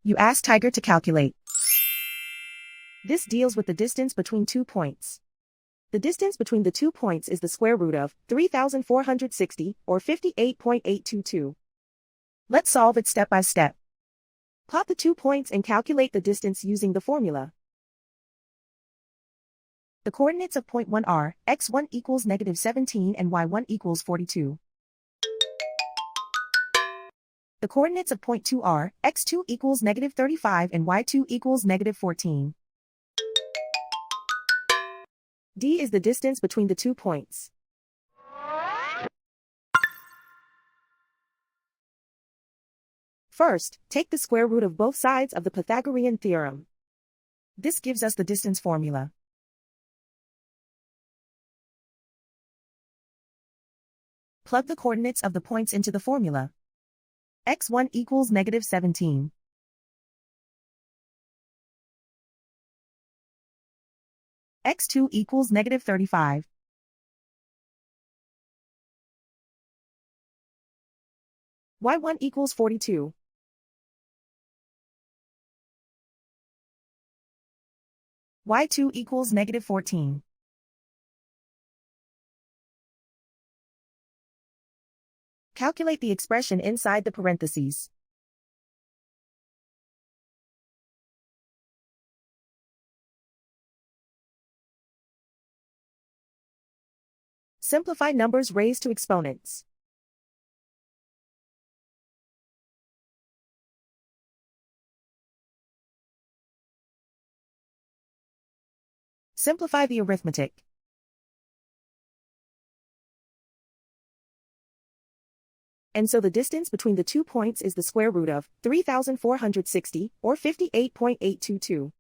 You ask Tiger to calculate. This deals with the distance between 2 points. The distance between the 2 points is the square root of 3,460, or 58.822. Let's solve it step by step. Plot the 2 points and calculate the distance using the formula. The coordinates of point 1 are x1 equals -17 and y1 equals 42. The coordinates of point 2 are x2 equals -35 and y2 equals -14. D is the distance between the 2 points. First, take the square root of both sides of the Pythagorean theorem. This gives us the distance formula. Plug the coordinates of the points into the formula. x1 equals -17. x2 equals -35. y1 equals 42. y2 equals -14. Calculate the expression inside the parentheses. Simplify numbers raised to exponents. Simplify the arithmetic. And so the distance between the 2 points is the square root of 3,460, or 58.822.